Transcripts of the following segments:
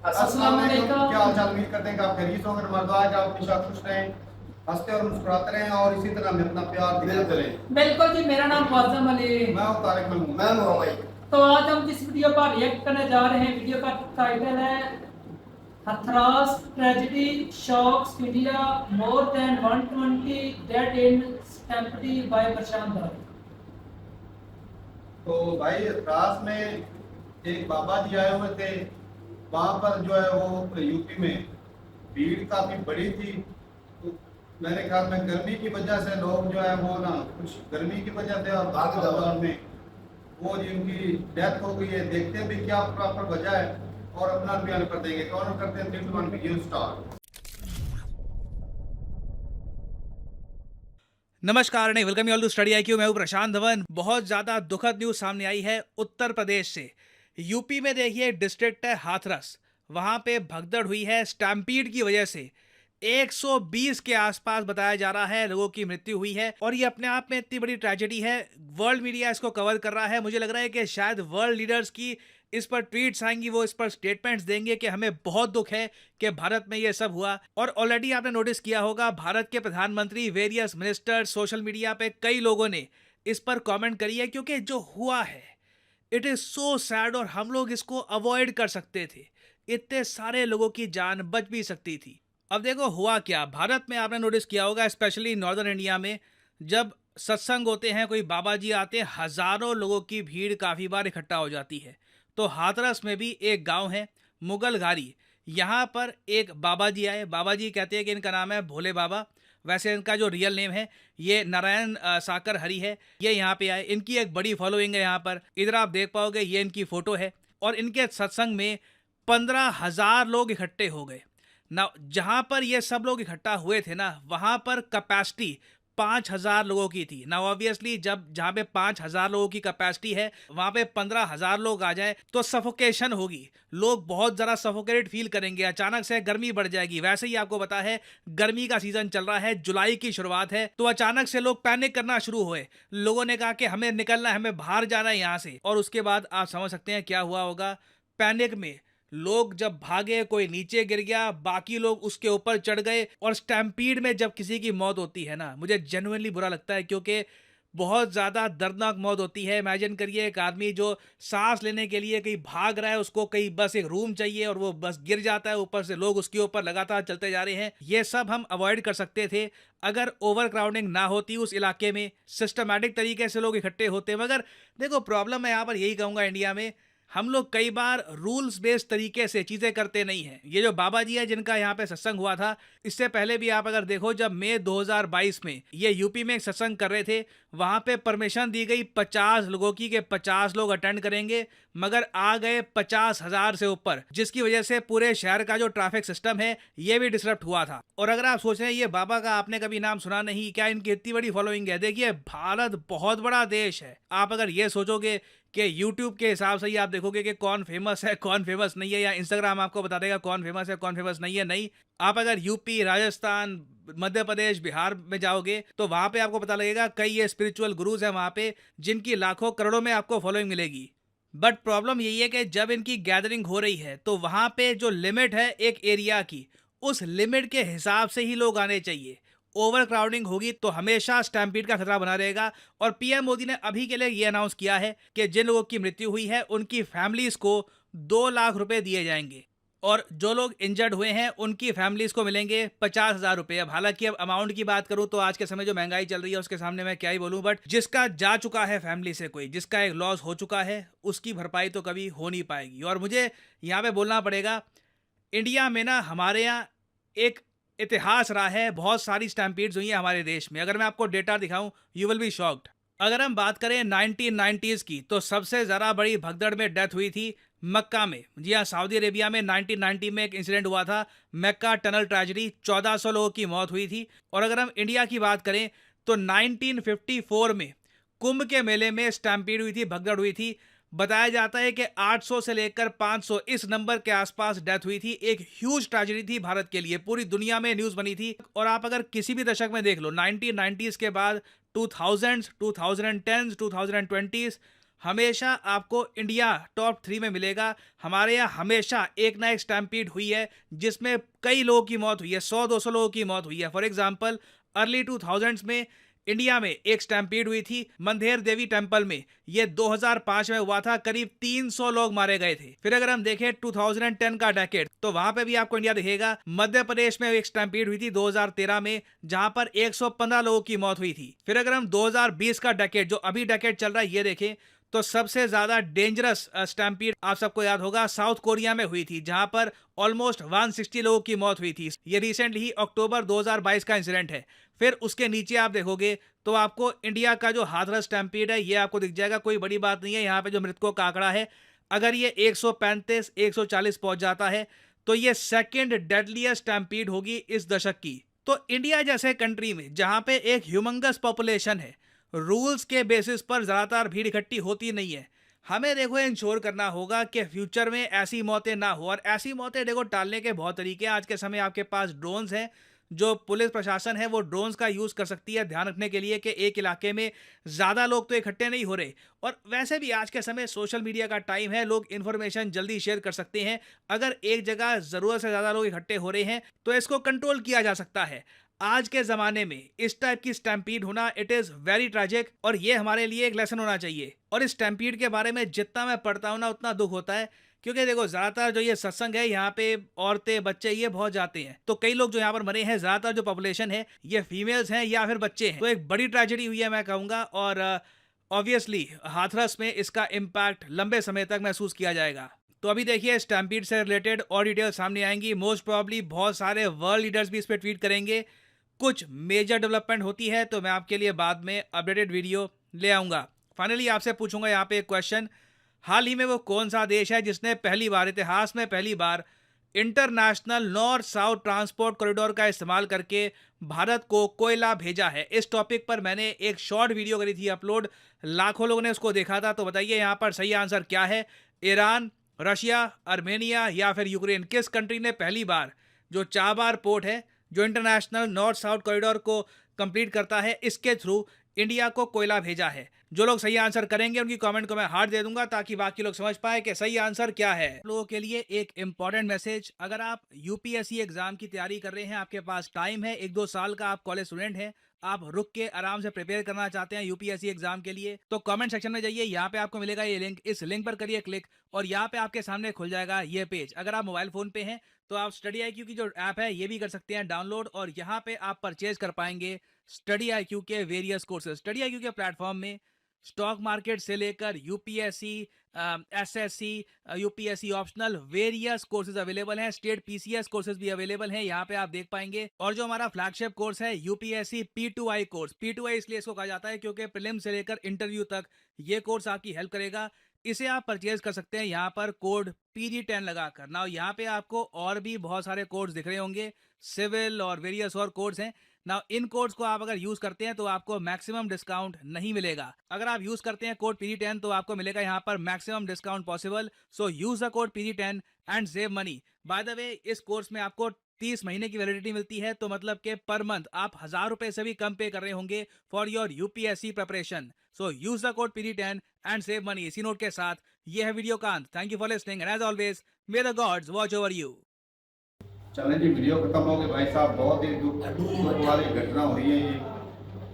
अस्सलाम वालेकुम। क्या हाल चाल? उम्मीद करते हैं कि आप खैरियत होंगे। मर्दाज आप हमेशा खुश रहें, हंसते और मुस्कुराते रहें और इसी तरह हमें अपना प्यार दिखाते रहें। बिल्कुल जी, मेरा नाम मुअज़्ज़म अली। मैं हूं तारिक महमूद। मैं मोहम्मद। तो आज हम जिस वीडियो पर रिएक्ट करने जा रहे हैं, वीडियो का टाइटल है Hathras tragedy shocks India, more than 120 dead in stampede by Prashant Das. तो भाई रात में एक बाबा जी आए हुए थे। वहां पर जो है वो यूपी में भीड़ काफी बड़ी थी। तो मेरे ख्याल में गर्मी की वजह से लोग जो है वो ना कुछ गर्मी की वजह से और भाग दौड़ में वो जिनकी डेथ हो गई है। देखते हैं भी क्या प्रॉपर वजह है और अपना बयान कर देंगे। कौन करते हैं 3 2 1 वीडियो स्टार्ट। नमस्कार नहीं welcome you all to study IQ. मैं हूं प्रशांत धवन। बहुत ज्यादा दुखद न्यूज सामने आई है उत्तर प्रदेश से। यूपी में देखिए डिस्ट्रिक्ट है हाथरस, वहां पे भगदड़ हुई है स्टैम्पीड की वजह से। 120 के आसपास बताया जा रहा है लोगों की मृत्यु हुई है और ये अपने आप में इतनी बड़ी ट्रेजेडी है। वर्ल्ड मीडिया इसको कवर कर रहा है। मुझे लग रहा है कि शायद वर्ल्ड लीडर्स की इस पर ट्वीट्स आएंगी, वो इस पर स्टेटमेंट्स देंगे कि हमें बहुत दुख है कि भारत में ये सब हुआ। और ऑलरेडी आपने नोटिस किया होगा भारत के प्रधानमंत्री, वेरियस मिनिस्टर्स, सोशल मीडिया पे कई लोगों ने इस पर कमेंट करी है, क्योंकि जो हुआ है इट इज सो सैड और हम लोग इसको अवॉइड कर सकते थे। इतने सारे लोगों की जान बच भी सकती थी। अब देखो हुआ क्या भारत में, आपने नोटिस किया होगा स्पेशली नॉर्दर्न इंडिया में जब सत्संग होते हैं, कोई बाबा जी आते हैं, हजारों लोगों की भीड़ काफी बार इकट्ठा हो जाती है। तो हाथरस में भी एक गांव है मुगल घारी, यहाँ पर एक बाबा जी आए। बाबा जी कहते हैं कि इनका नाम है भोले बाबा, वैसे इनका जो रियल नेम है ये नारायण साकर हरि है। ये यहाँ पे आए, इनकी एक बड़ी फॉलोइंग है यहाँ पर। इधर आप देख पाओगे ये इनकी फोटो है और इनके सत्संग में 15,000 लोग इकट्ठे हो गए ना। जहां पर ये सब लोग इकट्ठा हुए थे ना, वहां पर कैपेसिटी 5,000 लोगों की थी ना। ऑब्वियसली जब जहां पे 5,000 लोगों की कैपेसिटी है वहां पे 15,000 लोग आ जाए तो सफोकेशन होगी। लोग बहुत ज़्यादा सफोकेटेड फील करेंगे, अचानक से गर्मी बढ़ जाएगी। वैसे ही आपको पता है गर्मी का सीजन चल रहा है, जुलाई की शुरुआत है, तो अचानक से लोग पैनिक करना शुरू हुए। लोगों ने कहा कि हमें निकलना है, हमें बाहर जाना है यहाँ से। और उसके बाद आप समझ सकते हैं क्या हुआ होगा। पैनिक में लोग जब भागे, कोई नीचे गिर गया, बाकी लोग उसके ऊपर चढ़ गए। और स्टैम्पीड में जब किसी की मौत होती है ना, मुझे जेन्युइनली बुरा लगता है, क्योंकि बहुत ज़्यादा दर्दनाक मौत होती है। इमेजिन करिए एक आदमी जो सांस लेने के लिए कहीं भाग रहा है, उसको कहीं बस एक रूम चाहिए और वो बस गिर जाता है, ऊपर से लोग उसके ऊपर लगातार चलते जा रहे हैं। ये सब हम अवॉइड कर सकते थे अगर ओवर क्राउडिंग ना होती उस इलाके में, सिस्टमैटिक तरीके से लोग इकट्ठे होते। मगर देखो प्रॉब्लम मैं यहाँ पर यही कहूँगा, इंडिया में हम लोग कई बार रूल्स बेस्ड तरीके से चीज़ें करते नहीं हैं। ये जो बाबा जी है जिनका यहाँ पे सत्संग हुआ था, इससे पहले भी आप अगर देखो जब मई 2022 में ये यूपी में एक सत्संग कर रहे थे, वहाँ पे परमिशन दी गई 50 लोगों की कि 50 लोग अटेंड करेंगे, मगर आ गए 50,000 से ऊपर, जिसकी वजह से पूरे शहर का जो ट्रैफिक सिस्टम है ये भी डिसरप्ट हुआ था। और अगर आप सोच रहे हैं ये बाबा का आपने कभी नाम सुना नहीं, क्या इनकी इतनी बड़ी फॉलोइंग है, देखिए भारत बहुत बड़ा देश है। आप अगर ये सोचोगे कि YouTube के हिसाब से ही आप देखोगे कि कौन फेमस है कौन फेमस नहीं है, या इंस्टाग्राम आपको बता देगा कौन फेमस है कौन फेमस नहीं है, नहीं। आप अगर यूपी, राजस्थान, मध्य प्रदेश, बिहार में जाओगे तो वहां पे आपको पता लगेगा कई ये स्पिरिचुअल गुरुज हैं वहां पे जिनकी लाखों करोड़ों में आपको फॉलोइंग मिलेगी। बट प्रॉब्लम यही है कि जब इनकी गैदरिंग हो रही है तो वहां पे जो लिमिट है एक एरिया की, उस लिमिट के हिसाब से ही लोग आने चाहिए। ओवर क्राउडिंग होगी तो हमेशा स्टैम्पीड का खतरा बना रहेगा। और पीएम मोदी ने अभी के लिए ये अनाउंस किया है कि जिन लोगों की मृत्यु हुई है उनकी फैमिलीज को 2 लाख रुपए दिए जाएंगे और जो लोग इंजर्ड हुए हैं उनकी फैमिलीज को मिलेंगे 50,000 रुपए। अब हालांकि अब अमाउंट की बात करूं तो आज के समय जो महंगाई चल रही है उसके सामने मैं क्या ही बोलूं, बट जिसका जा चुका है फैमिली से, कोई जिसका एक लॉस हो चुका है, उसकी भरपाई तो कभी हो नहीं पाएगी। और मुझे यहाँ पे बोलना पड़ेगा, इंडिया में ना हमारे यहाँ एक इतिहास रहा है, बहुत सारी स्टैम्पीड्स हुई हैं हमारे देश में। अगर मैं आपको डेटा दिखाऊं यू विल बी शॉक्ड। अगर हम बात करें 1990s की तो सबसे ज़्यादा बड़ी भगदड़ में डेथ हुई थी मक्का में। जी हाँ, सऊदी अरेबिया में 1990 में एक इंसिडेंट हुआ था, मक्का टनल ट्रेजेडी, 1400 लोगों की मौत हुई थी। और अगर हम इंडिया की बात करें तो 1954 में कुंभ के मेले में स्टैम्पीड हुई थी, भगदड़ हुई थी। बताया जाता है कि 800 से लेकर 500 इस नंबर के आसपास डेथ हुई थी। एक ह्यूज ट्रेजेडी थी भारत के लिए, पूरी दुनिया में न्यूज़ बनी थी। और आप अगर किसी भी दशक में देख लो, 1990s के बाद 2000s, 2010s, 2020s, हमेशा आपको इंडिया टॉप 3 में मिलेगा। हमारे यहाँ हमेशा एक ना एक स्टैम्पीड हुई है जिसमें कई लोगों की मौत हुई है, 100-200 लोगों की मौत हुई है। फॉर एग्जांपल अर्ली 2000s में इंडिया में एक स्टैम्पीड हुई थी मंदेर देवी टेम्पल में, ये 2005 में हुआ था, करीब 300 लोग मारे गए थे। फिर अगर हम देखें 2010 का डेकेड, तो वहां पे भी आपको इंडिया दिखेगा। मध्य प्रदेश में एक स्टैम्पीड हुई थी 2013 में, जहां पर 115 लोगों की मौत हुई थी। फिर अगर हम 2020 का डेकेड, जो अभी डेकेड चल रहा है, ये देखें तो सबसे ज्यादा डेंजरस स्टैम्पीड आप सबको याद होगा साउथ कोरिया में हुई थी, जहां पर ऑलमोस्ट 160 लोगों की मौत हुई थी। ये रिसेंटली ही अक्टूबर 2022 का इंसिडेंट है। फिर उसके नीचे आप देखोगे तो आपको इंडिया का जो हाथरस स्टैम्पीड है ये आपको दिख जाएगा। कोई बड़ी बात नहीं है, यहाँ पे जो मृतकों का आंकड़ा है अगर ये 135 140 पहुंच जाता है तो ये सेकेंड डेडलीस्ट स्टैम्पीड होगी इस दशक की। तो इंडिया जैसे कंट्री में जहां पे एक ह्यूमंगस पॉपुलेशन है, रूल्स के बेसिस पर ज़्यादातर भीड़ इकट्ठी होती नहीं है। हमें देखो इंश्योर करना होगा कि फ्यूचर में ऐसी मौतें ना हो, और ऐसी मौतें देखो टालने के बहुत तरीके हैं। आज के समय आपके पास ड्रोन्स हैं, जो पुलिस प्रशासन है वो ड्रोन्स का यूज़ कर सकती है ध्यान रखने के लिए कि एक इलाके में ज़्यादा लोग तो इकट्ठे नहीं हो रहे। और वैसे भी आज के समय सोशल मीडिया का टाइम है, लोग इन्फॉर्मेशन जल्दी शेयर कर सकते हैं। अगर एक जगह ज़रूरत से ज़्यादा लोग इकट्ठे हो रहे हैं तो इसको कंट्रोल किया जा सकता है। आज के ज़माने में इस टाइप की स्टैम्पीड होना इट इज़ वेरी ट्रैजिक, और ये हमारे लिए एक लेसन होना चाहिए। और इस स्टैम्पीड के बारे में जितना मैं पढ़ता हूँ ना उतना दुख होता है, क्योंकि देखो ज़्यादातर जो ये सत्संग है यहाँ पे औरतें बच्चे ये बहुत जाते हैं, तो कई लोग जो यहाँ पर मरे हैं ज़्यादातर जो पॉपुलेशन है ये फीमेल्स हैं या फिर बच्चे हैं। तो एक बड़ी ट्रेजेडी हुई है मैं कहूँगा, और ऑब्वियसली हाथरस में इसका इम्पैक्ट लंबे समय तक महसूस किया जाएगा। तो अभी देखिए स्टैम्पीड से रिलेटेड और डिटेल सामने आएंगी। मोस्ट प्रॉब्ली बहुत सारे वर्ल्ड लीडर्स भी इस पर ट्वीट करेंगे। कुछ मेजर डेवलपमेंट होती है तो मैं आपके लिए बाद में अपडेटेड वीडियो ले आऊँगा। फाइनली आपसे पूछूंगा यहाँ पे एक क्वेश्चन, हाल ही में वो कौन सा देश है जिसने पहली बार, इतिहास में पहली बार, international north south transport corridor का इस्तेमाल करके भारत को कोयला भेजा है? इस टॉपिक पर मैंने एक शॉर्ट वीडियो करी थी अपलोड, लाखों लोगों ने उसको देखा था। तो बताइए यहाँ पर सही आंसर क्या है? ईरान, रशिया, आर्मेनिया या फिर यूक्रेन? किस कंट्री ने पहली बार जो चाबार पोर्ट है जो इंटरनेशनल नॉर्थ साउथ कॉरिडोर को कंप्लीट करता है, इसके थ्रू इंडिया को कोयला भेजा है? जो लोग सही आंसर करेंगे उनकी कमेंट को मैं हार्ट दे दूंगा ताकि बाकी लोग समझ पाए कि सही आंसर क्या है। लोगों के लिए एक इंपॉर्टेंट मैसेज, अगर आप यूपीएससी एग्जाम की तैयारी कर रहे हैं, आपके पास टाइम है, 1-2 साल का, आप कॉलेज स्टूडेंट हैं, आप रुक के आराम से प्रिपेयर करना चाहते हैं यूपीएससी एग्जाम के लिए, तो कमेंट सेक्शन में जाइए, यहाँ पे आपको मिलेगा ये लिंक, इस लिंक पर करिए क्लिक और यहाँ पे आपके सामने खुल जाएगा ये पेज। अगर आप मोबाइल फोन पे हैं तो आप स्टडी IQ की जो ऐप है ये भी कर सकते हैं डाउनलोड, और यहाँ पे आप परचेज कर पाएंगे स्टडी IQ के वेरियस कोर्सेज। स्टडी IQ के प्लेटफॉर्म में स्टॉक मार्केट से लेकर UPSC, SSC, UPSC optional various courses available हैं। स्टेट PCS कोर्सेज भी अवेलेबल हैं, यहाँ पे आप देख पाएंगे। और जो हमारा फ्लैगशिप कोर्स है यूपीएससी P2I कोर्स, P2I इसलिए इसको कहा जाता है क्योंकि प्रीलिम से लेकर इंटरव्यू तक ये कोर्स आपकी हेल्प करेगा। इसे आप परचेज कर सकते हैं यहाँ पर कोड PG10 लगाकर। ना यहाँ पे आपको और भी बहुत सारे कोर्स दिख रहे होंगे, सिविल और वेरियस और कोर्स हैं ना। इन कोड्स को आप अगर यूज करते हैं तो आपको मैक्सिमम डिस्काउंट नहीं मिलेगा। अगर आप यूज करते हैं कोड PG10 तो आपको मिलेगा यहाँ पर maximum discount possible. So use the code PG10 and save money. By the way, इस कोर्स में आपको 30 महीने की वैलिडिटी मिलती है, तो मतलब कि पर मंथ आप 1000 रुपए से भी कम पे कर रहे होंगे for your UPSC preparation. So use the code PG10 and save money. इसी नोट के साथ ये है वीडियो का अंत। Thank you for listening and as always may the gods watch over you. चलें जी, वीडियो खत्म हो गई भाई साहब, बहुत ही दुख वाली घटना हुई है ये।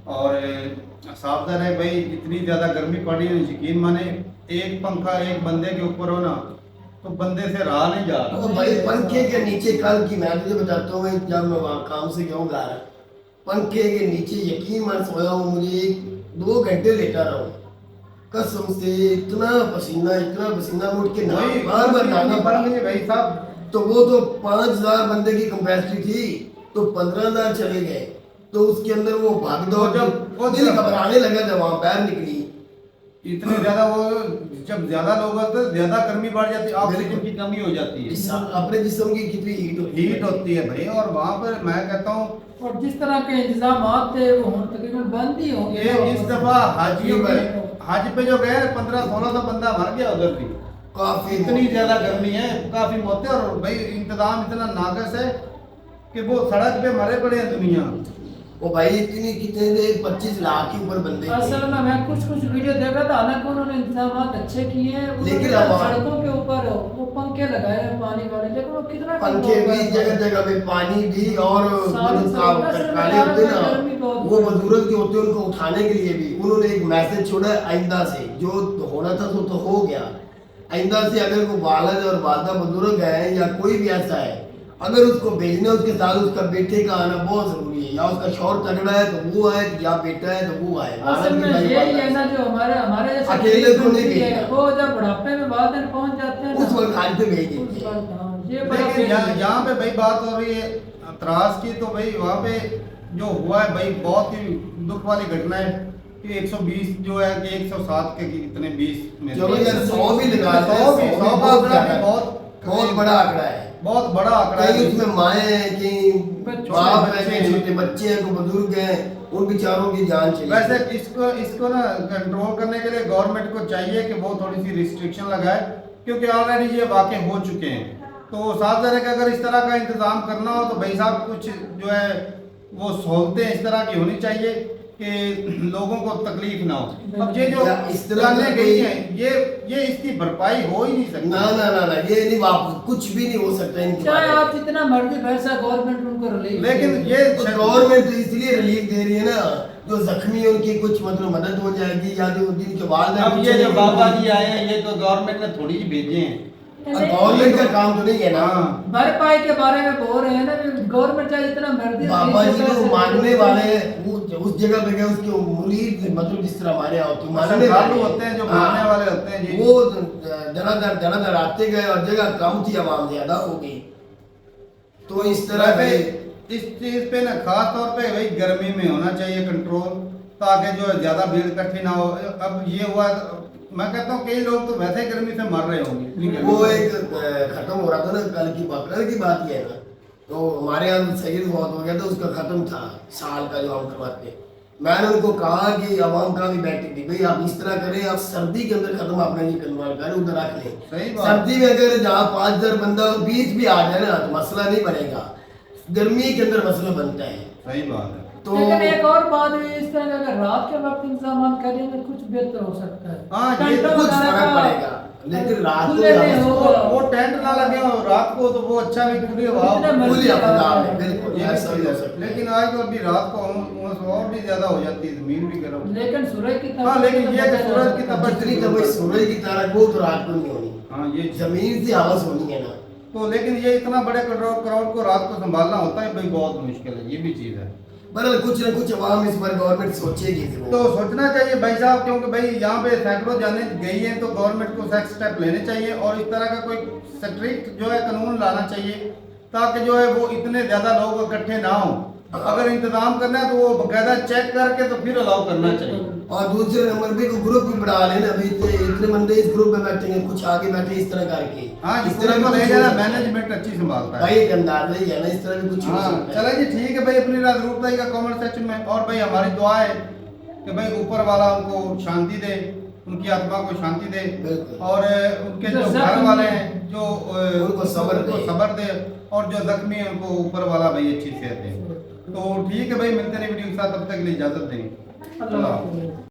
और सावधान है भाई, इतनी ज़्यादा गर्मी पड़ी है, यकीन माने एक पंखा एक बंदे के ऊपर हो ना तो बंदे से रहा नहीं जा रहा। तो भाई पंखे के नीचे, कल की मैं तुझे बताता हूँ, जब मैं वहाँ काम से गया हूँ घर, पंखे के नीचे यकीन मान सोया हूँ, मुझे 2 घंटे लेटा रहा हूँ कसम से। इतना पसीना मुड़ के बार बार नहाना पड़ा भाई साहब। तो वो तो 5000 बंदे की कैपेसिटी थी, तो 15000 चले गए। तो उसके अंदर वो भाग दौड़, दिल घबराने लगा जब वहाँ पैर निकली। इतने ज्यादा वो, जब ज्यादा लोग होते हैं ज्यादा गर्मी बढ़ जाती है, ऑक्सीजन की कमी हो जाती है, अपने जिस्म की कितनी हीट होती है भाई। और वहाँ पर मैं कहता हूँ, और जिस तरह के इंतजाम थे वो तकरीबन बंद ही होंगे। ये इस दफा हज पे जो गए 1500-1600 बंदा मर गया उधर भी। काफी इतनी ज्यादा गर्मी है, काफी मौतें। और भाई इंतजाम इतना नाकस है कि वो सड़क पे मरे पड़े हैं दुनिया। वो भाई इतनी कितने थे 25 लाख के ऊपर बंदे थे। असल में मैं कुछ वीडियो देखा था, हालांकि उन्होंने इंतजाम अच्छे किए हैं, लेकिन उन्होंने अब सड़कों के ऊपर वो पंखे लगाए हैं पानी वाले, लेकिन वो कितना पंखे भी जगह जगह पे पानी भी, और वो जो काले होते ना वो बुजुर्ग जो होते हैं उनको उठाने के लिए भी उन्होंने एक मैसेज छोड़ा है, आइंदा से जो होना था तो हो गया। आइंदा से अगर कोई वालिद और वालदा बुजुर्ग है या कोई भी ऐसा है, अगर उसको भेजना उसके साथ उसका बेटे का आना बहुत जरूरी है, या उसका शौहर तगड़ा है तो वो आए, या बेटा है तो वो आए। असल में यही है ना, जो हमारे जैसे अकेले को नहीं भेजना, वो जब बुढ़ापे में वालिदैन पहुंच जाते हैं उस वक्त घर पे भेज उस देते हैं। वक्त, हाँ, ये बड़ा लेकिन यहाँ पे भाई बात हो रही है त्रास की, तो भाई वहाँ पे जो हुआ है भाई बहुत ही दुख वाली घटना है कि 120 जो है कि 107 के इतने 20 में चलो यार 100 भी लगा लें, 100 भी 100 का बहुत आंकड़ा ज्यादा भी बहुत बड़ा आंकड़ा है। बहुत बड़ा आंकड़ा कहीं है। उसमें माएँ हैं, कहीं बच्चे बाप है, बच्चे कहीं हैं। छोटे बच्चे हैं, कोई बुजुर्ग हैं, उन बेचारों की जान चली वैसे गई। इसको ना कंट्रोल करने के लिए गवर्नमेंट को चाहिए कि वो थोड़ी सी रिस्ट्रिक्शन लगाए, क्योंकि ऑलरेडी ये वाक़े हो चुके हैं। तो साफ ज़ाहिर है कि अगर इस तरह का इंतज़ाम करना हो तो भाई साहब कुछ जो है वो सहूलतें इस तरह की होनी चाहिए कि लोगों को तकलीफ ना हो। अब ये जो या इस तरह जाने का गई कोई- हैं ये इसकी भरपाई हो ही नहीं सकती। ना ना ना ना, ये नहीं वापस कुछ भी नहीं हो सकता इनके चाहे बारे में। आप जितना मर्जी पैसा गवर्नमेंट उनको रिलीफ, लेकिन ये तो गवर्नमेंट तो इसलिए रिलीफ दे रही है ना, जो जख्मी है उनकी कुछ मतलब मदद हो जाएगी, या जो जिनके वालिदैन अब ये जो बाबा जी आए हैं ये तो गवर्नमेंट ने थोड़ी ही भेजे हैं। गवर्नमेंट का काम तो नहीं है ना। हाँ भरपाई के बारे में बोल रहे हैं ना, गवर्नमेंट चाहे जितना मर्जी बाबा जी पैसे को मानने दे, वाले हैं, वो उस जगह पे गए उसके मुरीद मतलब जिस तरह हमारे यहाँ होते हैं, मानने श्रद्धालु वाले होते हैं जो हाँ। मानने वाले होते हैं जी। वो धनाधर आते गए और जगह कम थी, आवाम ज्यादा हो गई। तो इस तरह वैसे के इस चीज पे ना खास तौर पे भाई गर्मी में होना चाहिए कंट्रोल, ताकि जो है ज्यादा भीड़ इकट्ठी ना हो। अब ये हुआ मैं कहता हूँ कई लोग तो वैसे ही गर्मी से मर रहे होंगे इतनी गर्मी वो में। एक खत्म हो रहा था ना, कल की बात ये है ना, तो हमारे यहाँ सैयद बहुत हो गया था, उसका खत्म था साल का जो हम करवाते हैं। मैंने उनको कहा कि आवाम का भी बैठी थी, भाई आप इस तरह करें, आप सर्दी के अंदर खत्म अपना ये कन्वर्ट करें, उधर रख लें। सही बात। सर्दी में अगर जहाँ 5000 बंदा 20 भी आ जाए ना तो मसला नहीं बनेगा, गर्मी के अंदर मसला बनता है। सही बात है। तो लेकिन एक और बात है, इस तरह का अगर रात के वक्त इंतजाम करेंगे कुछ बेहतर हो सकता है। हाँ, ये टेंटों कुछ वगैरह फर्क का पड़ेगा, लेकिन रात को खुले में ज्यादा होगा। वो टेंट ना लगे हो रात को तो वो अच्छा भी खुली हवा हो। जितने मर्जी खुली हवा हवा है, है। बिल्कुल ये भी ऐसा भी सही हो है। सकता है। लेकिन आज तो अभी रात को उमस और भी ज्यादा हो जाती है, जमीन भी गर्म। लेकिन सूरज की हाँ, लेकिन ये कि सूरज की तपश जितनी तपश सूरज की तरह वो तो रात को नहीं होनी, हाँ ये जमीन से हवस होनी है ना। तो लेकिन ये इतना बड़े क्राउड को रात को संभालना होता है भाई, बहुत मुश्किल है, ये भी चीज है। बहरहाल कुछ ना कुछ आवाम इस पर गवर्नमेंट सोचेगी तो सोचना चाहिए भाई साहब, क्योंकि भाई यहाँ पे सैकड़ों जाने गई हैं तो गवर्नमेंट को सख्त स्टेप लेने चाहिए और इस तरह का कोई स्ट्रिक्ट जो है कानून लाना चाहिए, ताकि जो है वो इतने ज्यादा लोग इकट्ठे ना हो। अगर इंतजाम करना है तो वो बकायदा चेक करके तो फिर अलाउ करना चाहिए। और दूसरे नंबर पे ग्रुप भी बढ़ा लेना, अभी इतने बंदे इस ग्रुप में बैठेंगे, कुछ आगे बैठे इस तरह करके। हाँ, इस इस तरह तरह को भी ले कुछ जाना हो सकता है। मैनेजमेंट अच्छी संभालता है। भाई एक अंदाजा ही है ना, इस तरह भी कुछ हो हाँ सकता है। चले जी, ठीक है भाई, अपनी रात जरूर बताइएगा कमेंट सेक्शन में। और भाई हमारी दुआ है कि भाई ऊपर वाला उनको शांति दे, उनकी आत्मा को शांति दे, बिल्कुल। और उनके जो जो घर जख्मी वाले हैं, हैं जो उनको सब्र दे। सब्र दे, और जो जख्मी है उनको ऊपर वाला भाई अच्छी सेहत दे। तो ठीक है भाई, मिलते हैं वीडियो के साथ, तब तक के लिए इजाजत देंगे। अल्लाह हाफ़िज़।